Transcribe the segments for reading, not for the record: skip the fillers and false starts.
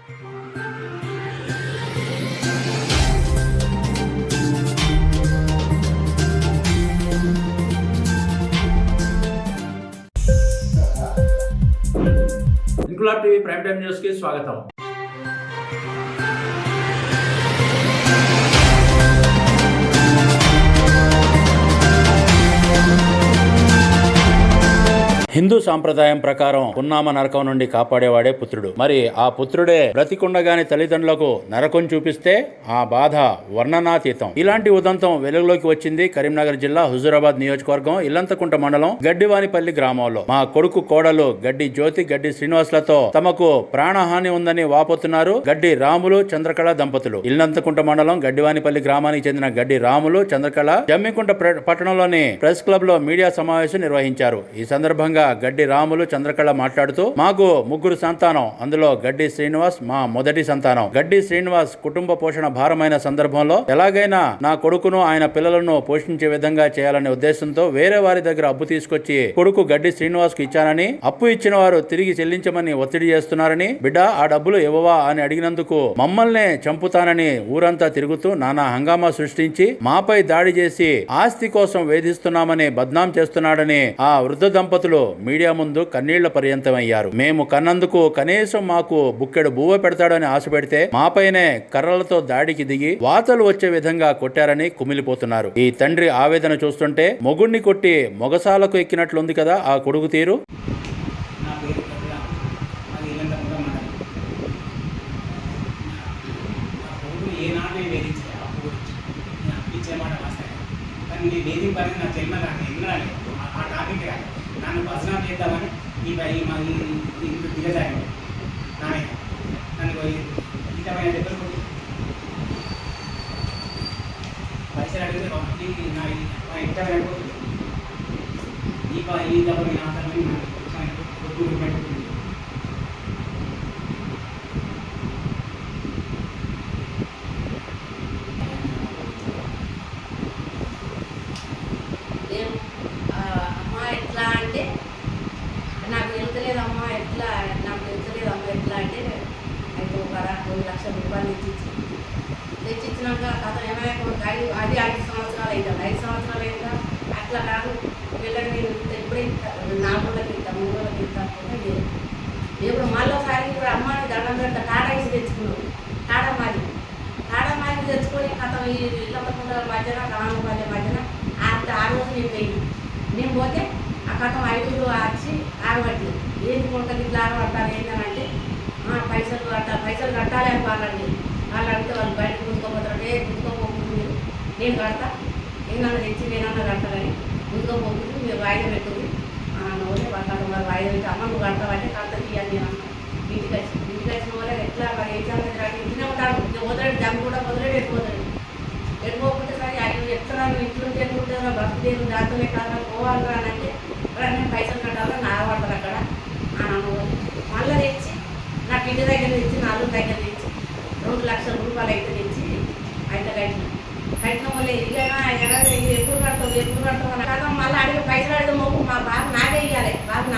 Inquilab TV prime time news కి స్వాగతం. హిందూ సాంప్రదాయం ప్రకారం పున్నామ నరకం నుండి కాపాడేవాడే పుత్రుడు. మరి ఆ పుత్రుడే బ్రతికుండగాని తల్లిదండ్రులకు నరకం చూపిస్తే ఆ బాధ వర్ణనాతీతం. ఇలాంటి ఉదంతం వెలుగులోకి వచ్చింది కరీంనగర్ జిల్లా హుజూరాబాద్ నియోజకవర్గం ఇల్లంతకుంట మండలం గడ్డివానిపల్లి గ్రామంలో. మా కొడుకు కోడలు గడ్డి జ్యోతి, గడ్డి శ్రీనివాసులతో తమకు ప్రాణహాని ఉందని వాపోతున్నారు గడ్డి రాములు, చంద్రకళ దంపతులు. ఇల్లంతకుంట మండలం గడ్డివానిపల్లి గ్రామానికి చెందిన గడ్డి రాములు, చంద్రకళ జమ్మికుంట పట్టణంలోని ప్రెస్ క్లబ్ లో మీడియా సమావేశం నిర్వహించారు. ఈ సందర్భంగా గడ్డి రాములు, చంద్రకళ మాట్లాడుతూ, మాకు ముగ్గురు సంతానం, అందులో గడ్డి శ్రీనివాస్ మా మొదటి సంతానం. గడ్డి శ్రీనివాస్ కుటుంబ పోషణ భారమైన సందర్భంలో ఎలాగైనా నా కొడుకును, ఆయన పిల్లలను పోషించే విధంగా చేయాలనే ఉద్దేశంతో వేరే వారి దగ్గర అప్పు తీసుకొచ్చి కొడుకు గడ్డి శ్రీనివాస్ కు ఇచ్చానని, అప్పు ఇచ్చిన వారు తిరిగి చెల్లించమని ఒత్తిడి చేస్తున్నారని, బిడ్డ ఆ డబ్బులు ఇవ్వవా అని అడిగినందుకు మమ్మల్నే చంపుతానని ఊరంతా తిరుగుతూ నానా హంగామా సృష్టించి మాపై దాడి చేసి ఆస్తి కోసం వేధిస్తున్నామని బద్నాం చేస్తున్నాడని ఆ వృద్ధ దంపతులు మీడియా ముందు కన్నీళ్ల పర్యంతమయ్యారు. మేము కన్నందుకు కనీసం మాకు బుక్కెడు బువ్వ పెడతాడని ఆశ పెడితే మాపైనే కర్రలతో దాడికి దిగి వాతలు వచ్చే విధంగా కొట్టారని కుమిలిపోతున్నారు. ఈ తండ్రి ఆవేదన చూస్తుంటే మొగుణ్ణి కొట్టి మొగసాలకు ఎక్కినట్లుంది కదా ఆ కొడుకు తీరు. నన్ను బస్నాలు చేద్దామని ఈ దిగజారి నానే నన్ను ఇంతమైన దెబ్బలు కొట్టి పైసలు అడిగితే నా ఇంటర్వ్యూ అయిపోతుంది. ఈ దెబ్బలు నా పెట్టుకుంది. నాకు వెళ్తలేదమ్మా ఎట్లా అంటే అయితే ఒక 2 లక్షల రూపాయలు తెచ్చిచ్చినాక కథ ఏమైనా అది 5 సంవత్సరాలు అవుతుంది. 5 సంవత్సరాలు అయిందా అట్లా కాదు, పిల్లలు నేను ఎప్పుడే 4 రోజులకి ఇస్తాను, 3 రోజులకి ఇస్తాను. ఇప్పుడు మళ్ళీసారి ఇప్పుడు అమ్మాయి దండం పెడతా టాటా ఇసి తెచ్చుకున్నాను. టాటా మాది తెచ్చుకొని కథ ఈ ఇళ్ళకుండా మధ్యన రానుపల్లె మధ్యన ఆ రోజు నేను పోతే ఆ కథం 5 వచ్చి ఆగబట్టి ఏంటి కొంటది ఇట్లా ఆగబట్టాలి ఏంటంటే పైసలు కట్టాలి అని వాళ్ళండి. వాళ్ళు అడిగితే వాళ్ళు బయట గుంజుకోపోతారు. గుంజుకోపోతుంది మీరు, నేను కడతా, ఏమన్నా తెచ్చి నేనన్నా కట్టాలని గుంజుకోపోతుంది, మీరు వాయిదా పెట్టుకుంది అన్నోళ్ళే వాళ్ళు వాయిదా పెట్టి అమ్మ నువ్వు కడతావంటే కడతకి అని నేను అన్నా. ఇంటికి వచ్చిన వాళ్ళే ఎట్లా మరి ఏ సంగతి రాక ఇంటినే ఉంటాడు. వదలడు, జమ్ము కూడా వదలడు, ఎట్టుకోకపోతే సరే అవి ఎట్లా ఇంట్లో ఎట్టుకుంటారో బతుకుదేరు దాంతోనే కాదా పోవాలి అని అంటే నేను పైసలు కట్టాలని నాగపడతారు అక్కడ అని అనుకోవాలి. మళ్ళీ తెచ్చి నాకు ఇంటి దగ్గర తెచ్చి 4 దగ్గర తెచ్చి 2 లక్షల రూపాయలు అయితే తెచ్చి అయితే కట్టిన వాళ్ళు ఎదిగైనా ఎప్పుడు కడతావు అని కదా మళ్ళీ అడిగి పైసలు అడిగితే మొక్కు మా బాబు నాకే ఇవ్వాలి అని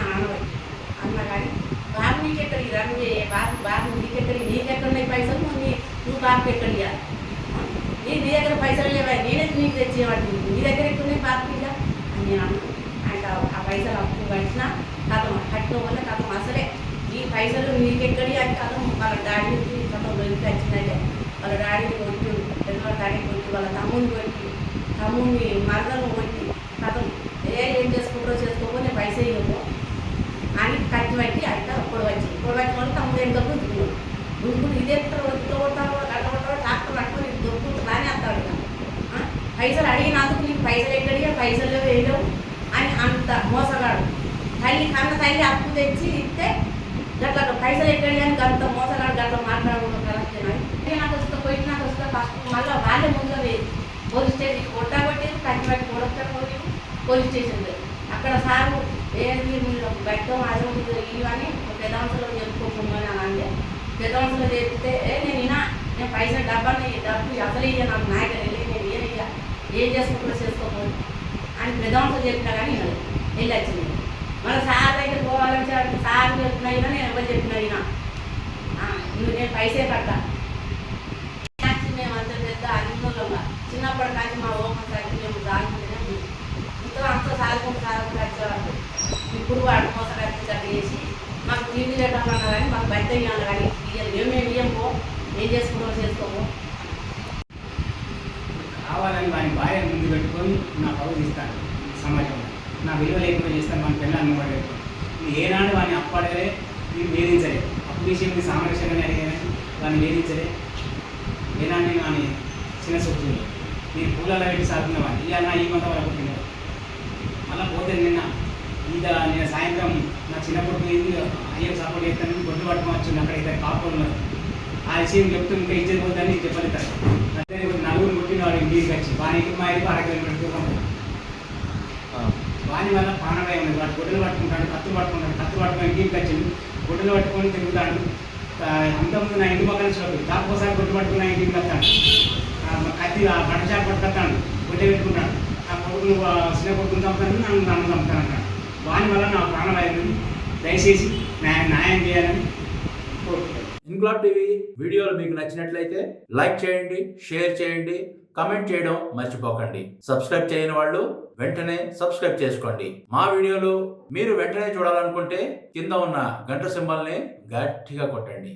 అనవాలి అన్నా. కానీ బాబు నీకు ఎక్కడికి రన్ బాబు నీకెక్కడ ఉన్నాయి పైసలు, నువ్వు బాబుకి ఎక్కడ ఇవ్వాలి, నీ దగ్గర పైసలు లేవా, నేనే నీకు తెచ్చేవాడిని, నీ దగ్గర ఎక్కువ బాబుకి ఇవ్వ అని నేను అన్నాను. అంటే ఆ పైసలు అప్పు కట్టినా కట్టడం వల్ల కథం అసలే ఈ పైసలు నీకెక్కడి అని కథం వాళ్ళ డాడీకి కథం దొరికి వచ్చిందంటే వాళ్ళ డాడీని కొట్టి, పెద్దవాళ్ళ డాడీని కొట్టి, వాళ్ళ తమ్ముడిని మరదలను కొట్టి కథం ఏం చేసుకుంటారో చేసుకోకపోతే పైసలు ఇవ్వము అని కట్టి పట్టి అంటే పొడవచ్చు వాళ్ళు తమ్ముడు ఎంత గుంజుకుంటూ ఇదే కొడతారు కట్టబడతారు డాక్టర్ పట్టుకొని దొరుకుతుందా అని అంటాడు. పైసలు అడిగినందుకు నీకు పైసలు ఎక్కడిగా పైసలు వేయలేవు అని అంత మోసగాడు. తల్లి అప్పు తెచ్చి ఇస్తే గట్ల పైసలు ఎక్కడి అని అంత మోసగాడు గట్ల మాట్లాడకూడదు కరెక్ట్. నాకు వస్తే ఫస్ట్ మళ్ళీ వాళ్ళే ముందుగా పోలీస్ స్టేషన్ కొట్టాబట్టి కట్టి బట్టి కొడతారు పోలీస్ స్టేషన్ అక్కడ సారు ఏది మీరు బయట అదే ఇవని పెదాంశలో చెప్పుకోకుండా అని అంటే పెదాంశలో చెప్తే నేను పైసలు డబ్బు అసలు ఇయ్య నాకు నాయకులు నేను ఏం చేసుకుంటున్నా చేసుకోకూడదు అని పెదాంశలు చెప్పినా కానీ వెళ్ళి వచ్చింది. మళ్ళీ సార్ దగ్గర పోవాలని సార్ చెప్పినా నేను ఎవరు చెప్పినా పైసే కట్ట మేము అంత పెద్ద అన్నిలో చిన్నప్పటి కానీ మా ఓపెన్ సైకిల్ మేము దాచుకుంటేనే అంతా సాగుకుంటూ వచ్చేవాళ్ళు. ఇప్పుడు వాడు మోసగారికి గట్టి చేసి మాకు టీవీ లేటర్లు అన్నా కానీ మాకు బయట ఇవ్వాలి కానీ మేమేమి ఇవ్వము, ఏం చేసుకుంటామో చేసుకోము. కావాలని వాని భార్య ముందు పెట్టుకొని నా పరువు తీస్తాను సమాజంలో, నా విలువ లేకుండా చేస్తాను, మన పిల్లలు కూడా పెట్టుకోను. ఏనాడు వాడిని అప్పడగలే, నేను వేధించలే. అప్పు విషయం సామరస్యంగానే అడిగాను, వాడిని వేధించలే. ఏనాడు నేను వాని చిన్న సొచ్చులు నేను పూలలో పెట్టి సాగుతున్నవాడిని. ఇవాళ ఈ మంత వరకు పుట్టినాడు. మళ్ళీ పోతే నేను సాయంత్రం నా చిన్నప్పుడు అయ్యకు సపోర్ట్ చేస్తాను, గొడ్డు పట్టుకోవచ్చు. అక్కడ ఇద్దరు కాపులు ఉన్నారు. ఆ విషయం చెప్తూ ఇంకా ఇచ్చేది పోతుందని చెప్పలేతారు. అదే నలుగురు పుట్టినవాడు ఇంటికి వచ్చి వానికి మా ఇంటికి 1 కిలోమీటర్ దూరం. వాని వల్ల ప్రాణభయం ఉంది. వాడు గొడ్డలు పట్టుకుంటాడు, కత్తులు పట్టుకొని ఇంటికి వచ్చింది. గొడ్డలు పట్టుకొని తిరుగుతాడు. అంతకుముందు నా ఇంటి పక్కన చోటు దాకోసారి గొడ్డు పట్టుకుని నా ఇంటికి వస్తాడు. కత్తి బట్ట చేప పట్టుకొస్తాడు, గొడ్డ పెట్టుకుంటాడు. నా కొడుకును చిన్న కొడుకుని చంపుతాను, నన్ను చంపుతాను అంటాడు. వాని వల్ల నా ప్రాణభయం ఉంది. దయచేసి న్యాయం చేయాలని కోరుకుంటాను. ఇన్క్లాబ్ టీవీ వీడియోలు మీకు నచ్చినట్లయితే లైక్ చేయండి, షేర్ చేయండి, కమెంట్ చేయడం మర్చిపోకండి. సబ్స్క్రైబ్ చేయని వాళ్ళు వెంటనే సబ్స్క్రైబ్ చేసుకోండి. మా వీడియోలు మీరు వెంటనే చూడాలనుకుంటే కింద ఉన్న గంట సింబల్ని గట్టిగా కొట్టండి.